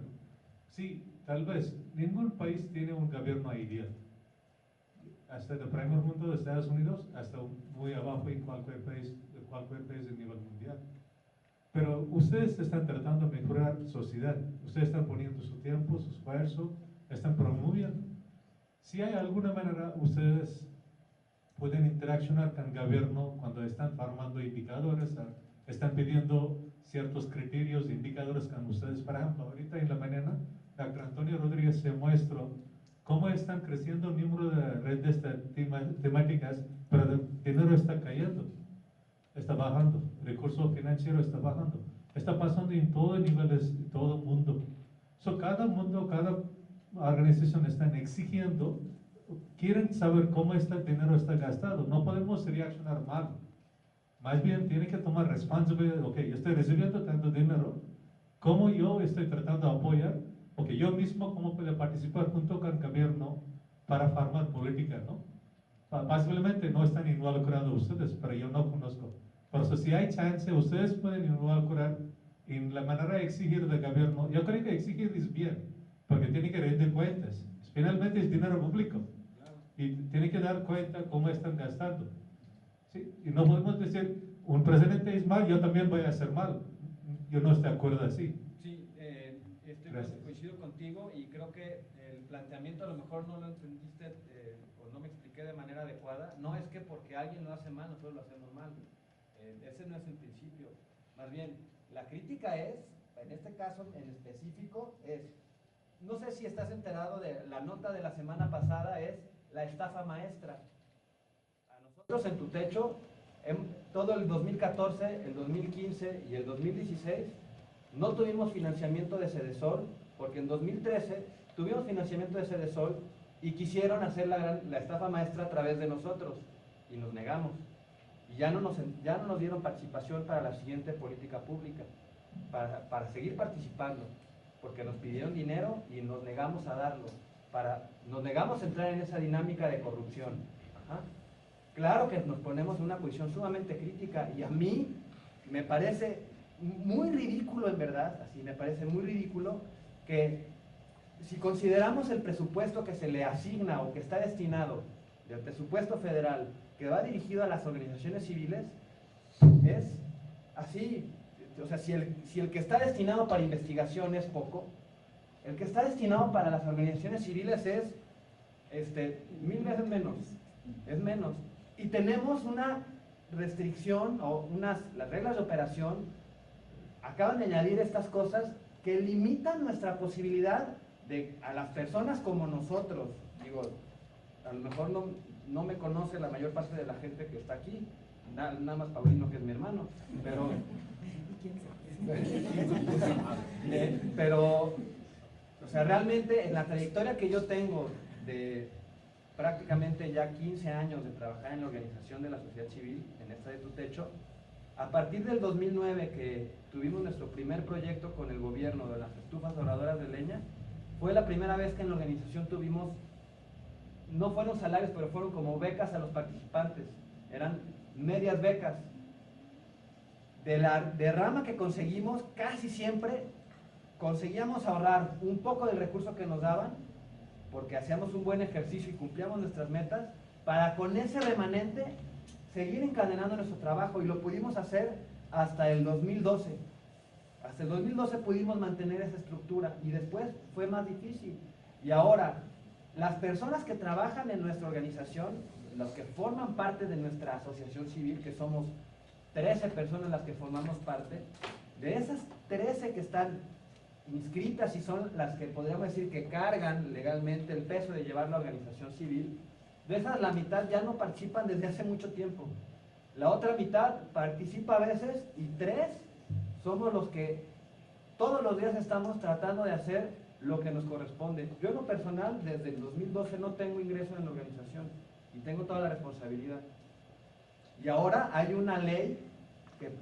Sí, tal vez ningún país tiene un gobierno ideal. Hasta el primer mundo de Estados Unidos, hasta muy abajo en cualquier país de nivel mundial. Pero ustedes están tratando de mejorar la sociedad. Ustedes están poniendo su tiempo, su esfuerzo, están promoviendo. Si hay alguna manera, ustedes pueden interaccionar con el gobierno cuando están formando indicadores, están pidiendo ciertos criterios de indicadores con ustedes. Por ejemplo, ahorita en la mañana, Dr. Antonio Rodríguez se mostró cómo están creciendo el número de redes temáticas, pero el dinero está cayendo, está bajando, el recurso financiero está bajando. Está pasando en todos niveles, en todo el mundo. Cada organización están exigiendo, quieren saber cómo el dinero está gastado. No podemos reaccionar mal. Más bien tiene que tomar responsabilidad. Ok, yo estoy recibiendo tanto dinero, ¿cómo yo estoy tratando de apoyar? Ok, yo mismo cómo puedo participar junto con el gobierno para formar política, ¿no? Posiblemente no están involucrados ustedes, pero yo no conozco. Por eso si hay chance, ustedes pueden involucrar en la manera de exigir del gobierno. Yo creo que exigir es bien, porque tiene que rendir cuentas. Finalmente es dinero público y tiene que dar cuenta cómo están gastando. ¿Sí? Y no podemos decir, un presidente es mal, yo también voy a hacer mal. Yo no estoy de acuerdo así. Sí, coincido contigo y creo que el planteamiento a lo mejor no lo entendiste o no me expliqué de manera adecuada. No es que porque alguien lo hace mal, nosotros lo hacemos mal. Ese no es el principio. Más bien, la crítica es, en este caso en específico, no sé si estás enterado de la nota de la semana pasada, es la estafa maestra. A nosotros en Tu Techo, todo el 2014, el 2015 y el 2016, no tuvimos financiamiento de Sedesol, porque en 2013 tuvimos financiamiento de Sedesol y quisieron hacer la estafa maestra a través de nosotros, y nos negamos. Y ya no nos dieron participación para la siguiente política pública, para seguir participando, porque nos pidieron dinero y nos negamos a darlo. nos negamos a entrar en esa dinámica de corrupción. Ajá. Claro que nos ponemos en una posición sumamente crítica y a mí me parece muy ridículo, en verdad, así me parece muy ridículo que si consideramos el presupuesto que se le asigna o que está destinado del presupuesto federal que va dirigido a las organizaciones civiles, es así. O sea, si el que está destinado para investigación es poco, el que está destinado para las organizaciones civiles es 1000 veces menos, es menos. Y tenemos una restricción o las reglas de operación acaban de añadir estas cosas que limitan nuestra posibilidad a las personas como nosotros. Digo, a lo mejor no me conoce la mayor parte de la gente que está aquí, nada más Paulino, que es mi hermano, pero o sea, realmente en la trayectoria que yo tengo de prácticamente ya 15 años de trabajar en la organización de la sociedad civil, en esta de Tu Techo, a partir del 2009 que tuvimos nuestro primer proyecto con el gobierno de las estufas doradoras de leña, fue la primera vez que en la organización tuvimos, no fueron salarios, pero fueron como becas a los participantes, eran medias becas. De la derrama que conseguimos, casi siempre conseguíamos ahorrar un poco del recurso que nos daban, porque hacíamos un buen ejercicio y cumplíamos nuestras metas, para con ese remanente seguir encadenando nuestro trabajo, y lo pudimos hacer hasta el 2012. Hasta el 2012 pudimos mantener esa estructura y después fue más difícil. Y ahora, las personas que trabajan en nuestra organización, los que forman parte de nuestra asociación civil, que somos 13 personas las que formamos parte, de esas 13 que están inscritas y son las que podríamos decir que cargan legalmente el peso de llevar la organización civil, de esas la mitad ya no participan desde hace mucho tiempo. La otra mitad participa a veces y 3 somos los que todos los días estamos tratando de hacer lo que nos corresponde. Yo en lo personal desde el 2012 no tengo ingreso en la organización y tengo toda la responsabilidad. Y ahora hay una ley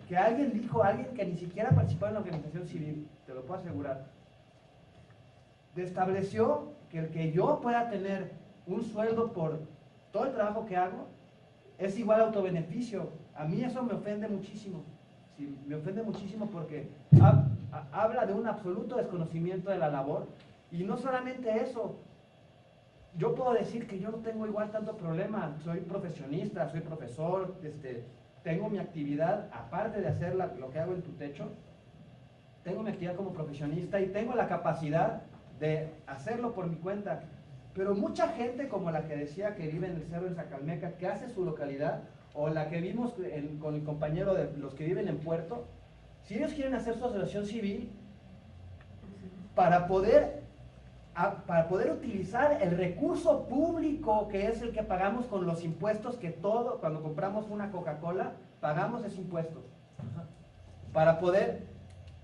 que alguien dijo, alguien que ni siquiera participó en la organización civil, te lo puedo asegurar, estableció que el que yo pueda tener un sueldo por todo el trabajo que hago es igual a autobeneficio. A mí eso me ofende muchísimo. Sí, me ofende muchísimo porque habla de un absoluto desconocimiento de la labor. Y no solamente eso, yo puedo decir que yo no tengo igual tanto problema, soy profesionista, soy profesor, tengo mi actividad, aparte de hacer lo que hago en Tu Techo, tengo mi actividad como profesionista y tengo la capacidad de hacerlo por mi cuenta. Pero mucha gente, como la que decía que vive en el Cerro de Zacalmeca, que hace su localidad, o la que vimos con el compañero de los que viven en Puerto, si ellos quieren hacer su asociación civil para poder utilizar el recurso público que es el que pagamos con los impuestos, que cuando compramos una Coca-Cola, pagamos ese impuesto, para poder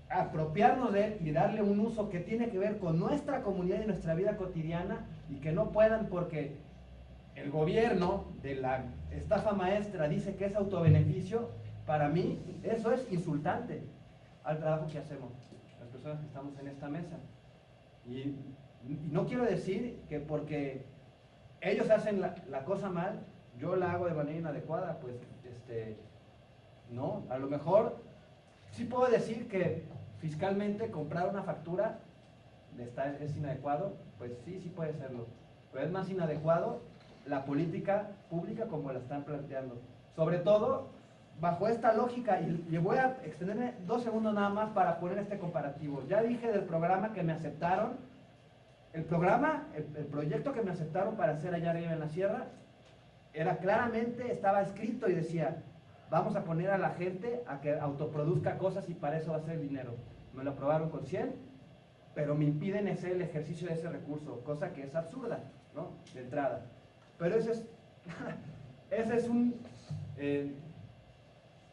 apropiarnos de él y darle un uso que tiene que ver con nuestra comunidad y nuestra vida cotidiana, y que no puedan porque el gobierno de la estafa maestra dice que es autobeneficio. Para mí eso es insultante al trabajo que hacemos las personas que estamos en esta mesa. Y no quiero decir que porque ellos hacen la cosa mal, yo la hago de manera inadecuada, pues no, a lo mejor sí puedo decir que fiscalmente comprar una factura es inadecuado, pues sí puede serlo, pero es más inadecuado la política pública como la están planteando, sobre todo bajo esta lógica. Y voy a extenderme 2 segundos nada más para poner este comparativo. Ya dije del programa que me aceptaron. El proyecto que me aceptaron para hacer allá arriba en la sierra, estaba escrito y decía, vamos a poner a la gente a que autoproduzca cosas y para eso va a ser dinero. Me lo aprobaron con 100, pero me impiden hacer el ejercicio de ese recurso, cosa que es absurda, ¿no? De entrada. Pero ese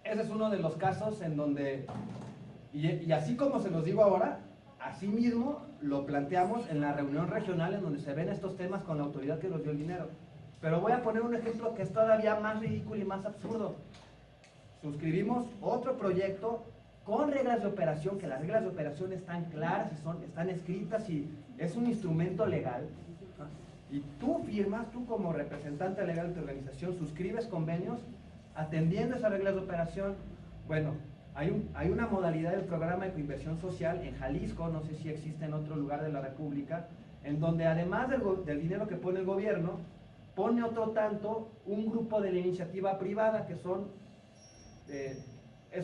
es uno de los casos en donde, y así como se los digo ahora, así mismo lo planteamos en la reunión regional en donde se ven estos temas con la autoridad que nos dio el dinero. Pero voy a poner un ejemplo que es todavía más ridículo y más absurdo. Suscribimos otro proyecto con reglas de operación, que las reglas de operación están claras y están escritas y es un instrumento legal. Y tú firmas, tú como representante legal de tu organización, suscribes convenios atendiendo esas reglas de operación. Bueno, hay una modalidad del programa de coinversión social en Jalisco, no sé si existe en otro lugar de la República, en donde además del dinero que pone el gobierno, pone otro tanto un grupo de la iniciativa privada, que es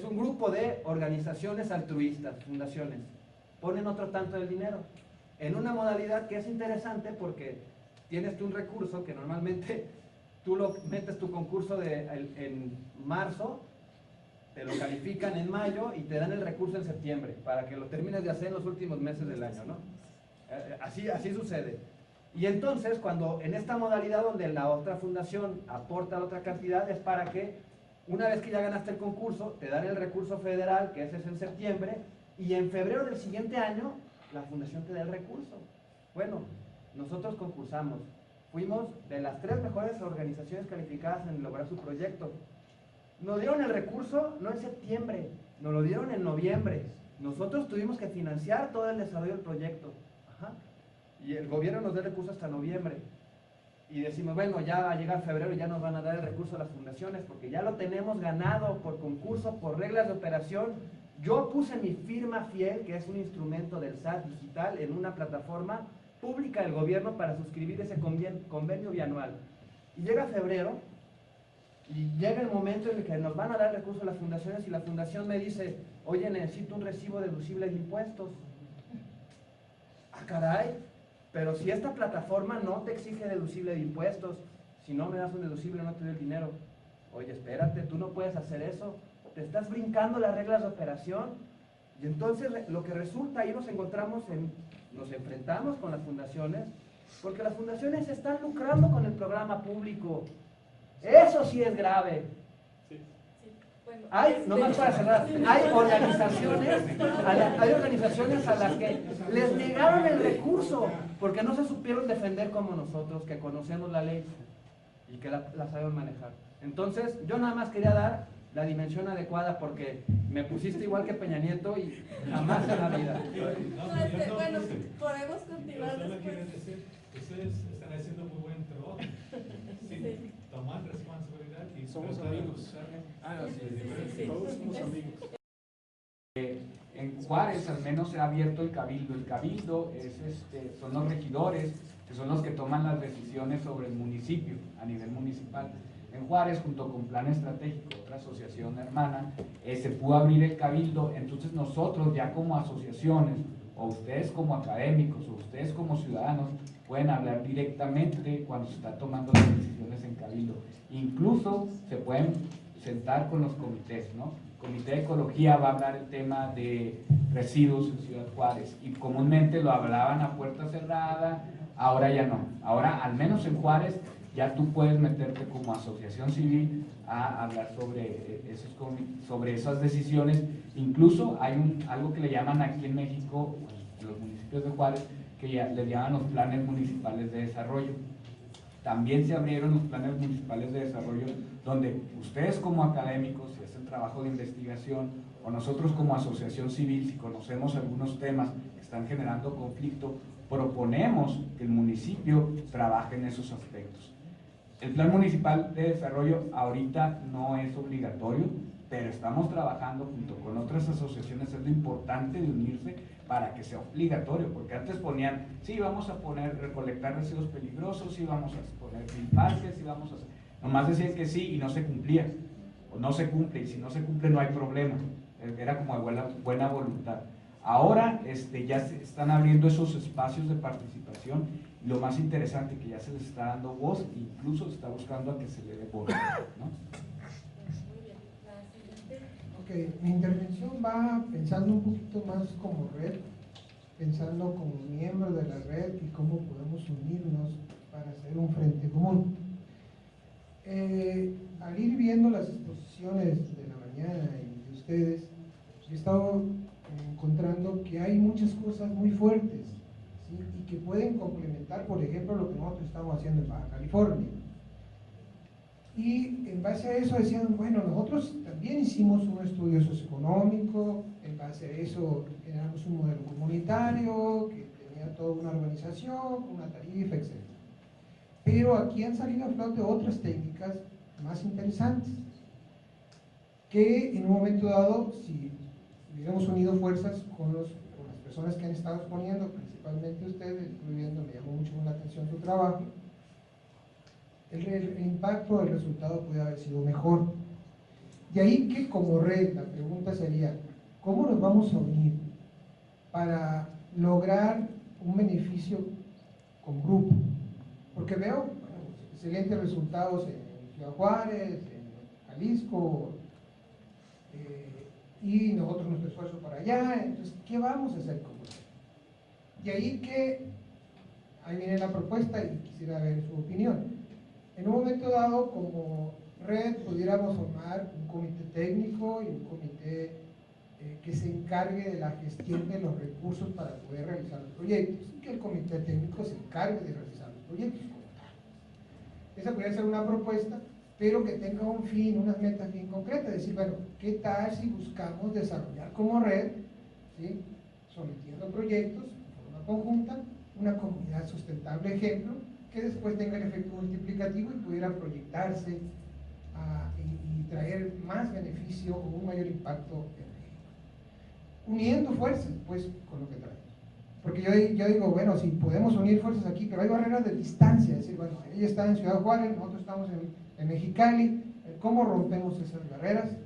un grupo de organizaciones altruistas, fundaciones, ponen otro tanto del dinero, en una modalidad que es interesante porque tienes tú un recurso que normalmente tú lo metes tu concurso en marzo, te lo califican en mayo y te dan el recurso en septiembre, para que lo termines de hacer en los últimos meses del año, ¿no? Así sucede. Y entonces, cuando en esta modalidad donde la otra fundación aporta la otra cantidad, es para que una vez que ya ganaste el concurso, te dan el recurso federal, que ese es en septiembre, y en febrero del siguiente año, la fundación te da el recurso. Bueno, nosotros concursamos, fuimos de las 3 mejores organizaciones calificadas en lograr su proyecto. Nos dieron el recurso no en septiembre, nos lo dieron en noviembre. Nosotros tuvimos que financiar todo el desarrollo del proyecto. Ajá. Y el gobierno nos da el recurso hasta noviembre. Y decimos, bueno, ya va a llegar febrero y ya nos van a dar el recurso a las fundaciones, porque ya lo tenemos ganado por concurso, por reglas de operación. Yo puse mi firma fiel, que es un instrumento del SAT digital, en una plataforma pública del gobierno para suscribir ese convenio bianual. Y llega febrero, y llega el momento en el que nos van a dar el recurso a las fundaciones y la fundación me dice, oye, necesito un recibo deducible de impuestos. Ah, caray, pero si esta plataforma no te exige deducible de impuestos, si no me das un deducible no te doy el dinero. Oye, espérate, tú no puedes hacer eso, te estás brincando las reglas de operación. Y entonces lo que resulta, ahí nos enfrentamos con las fundaciones, porque las fundaciones están lucrando con el programa público. Eso sí es grave. Nomás para cerrar, hay organizaciones a las que les negaron el recurso porque no se supieron defender como nosotros, que conocemos la ley y que la sabemos manejar. Entonces, yo nada más quería dar la dimensión adecuada porque me pusiste igual que Peña Nieto y jamás en la vida. Bueno, podemos continuar Yo solo después. quiero decir, ustedes están haciendo muy buen trabajo. Sí, tomar responsabilidad y somos tratar de amigos. buscar Sí. Todos somos amigos. En Juárez al menos se ha abierto el cabildo. El cabildo son los regidores, que son los que toman las decisiones sobre el municipio a nivel municipal. En Juárez, junto con Plan Estratégico, otra asociación hermana, se pudo abrir el cabildo. Entonces nosotros ya como asociaciones, o ustedes como académicos, o ustedes como ciudadanos, pueden hablar directamente cuando se está tomando las decisiones en cabildo. Incluso se pueden sentar con los comités, ¿no? El Comité de Ecología va a hablar el tema de residuos en Ciudad Juárez y comúnmente lo hablaban a puerta cerrada, ahora ya no. Ahora, al menos en Juárez, ya tú puedes meterte como asociación civil a hablar sobre esas decisiones. Incluso hay algo que le llaman aquí en México, en los municipios de Juárez, que ya les llaman los planes municipales de desarrollo. También se abrieron los planes municipales de desarrollo donde ustedes como académicos, si hacen trabajo de investigación, o nosotros como asociación civil, si conocemos algunos temas que están generando conflicto, proponemos que el municipio trabaje en esos aspectos. El plan municipal de desarrollo ahorita no es obligatorio, pero estamos trabajando junto con otras asociaciones. Es lo importante de unirse para que sea obligatorio, porque antes ponían, sí, vamos a recolectar residuos peligrosos, sí, vamos a poner 1000 parques, sí, vamos a hacer. Nomás decían que sí y no se cumplía, o no se cumple, y si no se cumple no hay problema. Era como de buena voluntad. Ahora ya se están abriendo esos espacios de participación. Lo más interesante, que ya se les está dando voz, incluso se está buscando a que se le dé voz, ¿no? Ok, mi intervención va pensando un poquito más como red, pensando como miembro de la red y cómo podemos unirnos para hacer un frente común. Al ir viendo las exposiciones de la mañana y de ustedes, he estado encontrando que hay muchas cosas muy fuertes, ¿sí? Y que pueden complementar, por ejemplo, lo que nosotros estamos haciendo en Baja California. Y en base a eso decían, bueno, nosotros también hicimos un estudio socioeconómico, en base a eso generamos un modelo comunitario que tenía toda una organización, una tarifa, etc. Pero aquí han salido a flote otras técnicas más interesantes, que en un momento dado, si hubiéramos unido fuerzas con las personas que han estado exponiendo, principalmente ustedes, incluyendo, me llamó mucho la atención su trabajo, el impacto del resultado puede haber sido mejor. De ahí que como red, la pregunta sería, ¿cómo nos vamos a unir para lograr un beneficio con grupo? Porque veo, bueno, excelentes resultados en Ciudad Juárez, en Jalisco, y nosotros nuestro esfuerzo para allá. Entonces, ¿qué vamos a hacer como red? De ahí que, ahí viene la propuesta y quisiera ver su opinión. En un momento dado, como red, pudiéramos formar un comité técnico y un comité que se encargue de la gestión de los recursos para poder realizar los proyectos, y que el comité técnico se encargue de realizar los proyectos como tal. Esa podría ser una propuesta, pero que tenga un fin, unas metas bien concretas, decir, bueno, ¿qué tal si buscamos desarrollar como red, ¿sí?, sometiendo proyectos de forma conjunta, una comunidad sustentable, ejemplo, que después tenga el efecto multiplicativo y pudiera proyectarse y traer más beneficio o un mayor impacto en México? Uniendo fuerzas, pues, con lo que traemos. Porque yo digo, bueno, si podemos unir fuerzas aquí, pero hay barreras de distancia, es decir, bueno, ella está en Ciudad Juárez, nosotros estamos en Mexicali, ¿cómo rompemos esas barreras?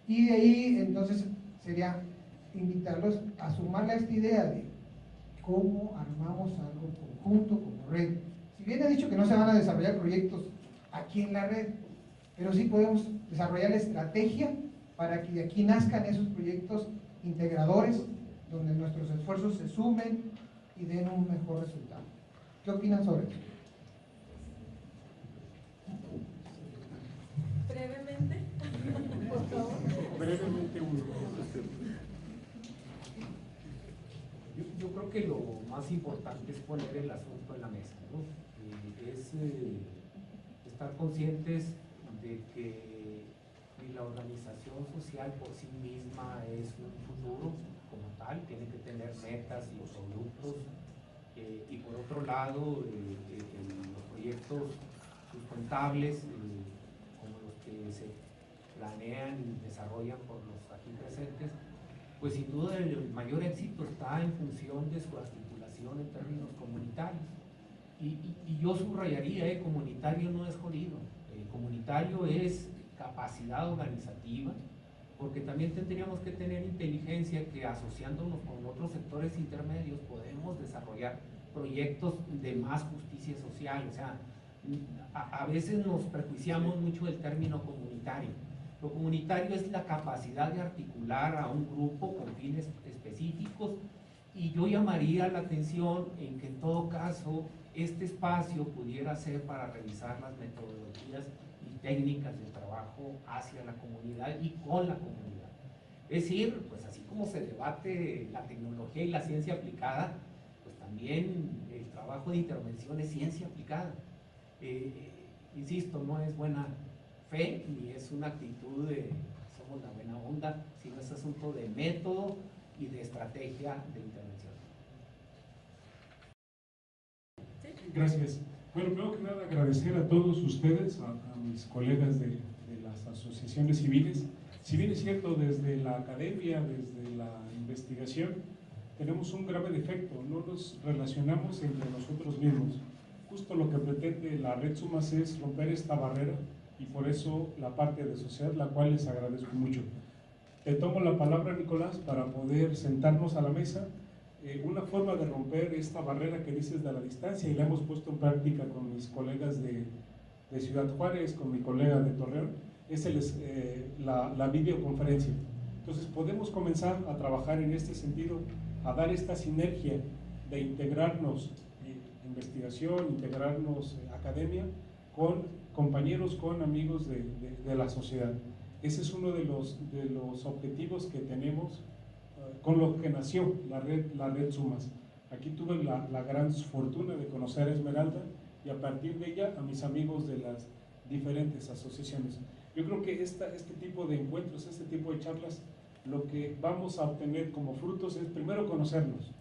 Y de ahí, entonces, sería invitarlos a sumarle a esta idea de cómo armamos algo conjunto como red. Si bien he dicho que no se van a desarrollar proyectos aquí en la red, pero sí podemos desarrollar la estrategia para que de aquí nazcan esos proyectos integradores, donde nuestros esfuerzos se sumen y den un mejor resultado. ¿Qué opinan sobre eso? Brevemente, por favor. Brevemente, yo creo que lo más importante es poner el asunto en la mesa, ¿no? Es estar conscientes de que la organización social por sí misma es un futuro como tal, tiene que tener metas y productos, y por otro lado los proyectos sustentables como los que se planean y desarrollan por los aquí presentes, pues sin duda el mayor éxito está en función de su articulación en términos comunitarios. Y yo subrayaría, comunitario no es jodido, comunitario es capacidad organizativa, porque también tendríamos que tener inteligencia que asociándonos con otros sectores intermedios podemos desarrollar proyectos de más justicia social. O sea, a veces nos prejuiciamos mucho del término comunitario. Lo comunitario es la capacidad de articular a un grupo con fines específicos, y yo llamaría la atención en que en todo caso este espacio pudiera ser para revisar las metodologías y técnicas de trabajo hacia la comunidad y con la comunidad. Es decir, pues así como se debate la tecnología y la ciencia aplicada, pues también el trabajo de intervención es ciencia aplicada. Insisto, no es buena fe ni es una actitud de somos la buena onda, sino es asunto de método y de estrategia de intervención. Gracias. Bueno, primero que nada agradecer a todos ustedes, a mis colegas de las asociaciones civiles. Si bien es cierto, desde la academia, desde la investigación, tenemos un grave defecto, no nos relacionamos entre nosotros mismos. Justo lo que pretende la Red Sumas es romper esta barrera, y por eso la parte de sociedad, la cual les agradezco mucho. Te tomo la palabra, Nicolás, para poder sentarnos a la mesa. Una forma de romper esta barrera que dices de la distancia, y la hemos puesto en práctica con mis colegas de Ciudad Juárez, con mi colega de Torreón, es la videoconferencia. Entonces podemos comenzar a trabajar en este sentido, a dar esta sinergia de integrarnos investigación, integrarnos academia, con compañeros, con amigos de la sociedad. Ese es uno de los objetivos que tenemos, con lo que nació la red Sumas. Aquí tuve la gran fortuna de conocer a Esmeralda, y a partir de ella a mis amigos de las diferentes asociaciones. Yo creo que este tipo de encuentros, este tipo de charlas, lo que vamos a obtener como frutos es primero conocernos,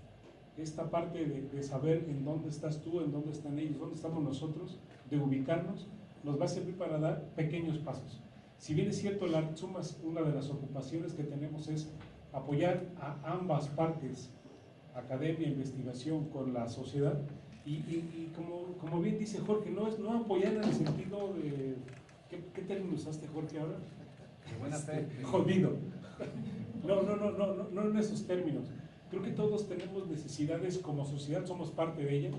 esta parte de saber en dónde estás tú, en dónde están ellos, dónde estamos nosotros, de ubicarnos, nos va a servir para dar pequeños pasos. Si bien es cierto, la Red Sumas, una de las ocupaciones que tenemos es apoyar a ambas partes, academia, investigación, con la sociedad, y como bien dice Jorge, no apoyar en el sentido de, ¿qué término usaste, Jorge, ahora? De buena fe. Jodido. No en esos términos. Creo que todos tenemos necesidades como sociedad, somos parte de ella.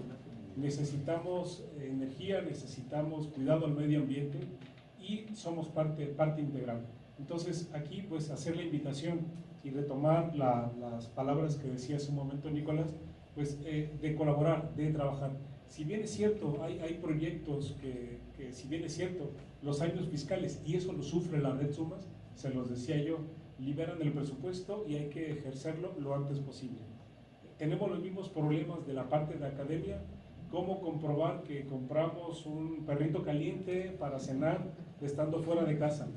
Necesitamos energía, necesitamos cuidado al medio ambiente y somos parte integral. Entonces, aquí, pues, hacer la invitación y retomar las palabras que decía hace un momento Nicolás, pues, de colaborar, de trabajar. Si bien es cierto, hay proyectos que, si bien es cierto, los años fiscales, y eso lo sufre la Red Sumas, se los decía yo, liberan el presupuesto y hay que ejercerlo lo antes posible. Tenemos los mismos problemas de la parte de academia, cómo comprobar que compramos un perrito caliente para cenar estando fuera de casa.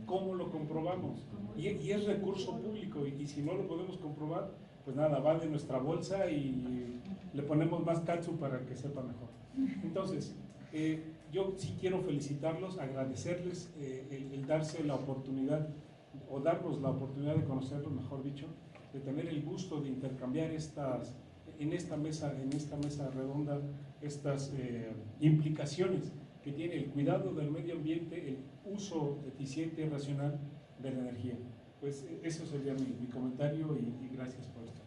¿Cómo lo comprobamos? Y es recurso público, y si no lo podemos comprobar, pues nada, va de nuestra bolsa y le ponemos más catsup para que sepa mejor. Entonces, yo sí quiero felicitarlos, agradecerles el darse la oportunidad, o darnos la oportunidad de conocerlos, mejor dicho, de tener el gusto de intercambiar en esta mesa redonda, estas implicaciones que tiene el cuidado del medio ambiente, el uso eficiente y racional de la energía. Pues eso sería mi comentario, y gracias por esto.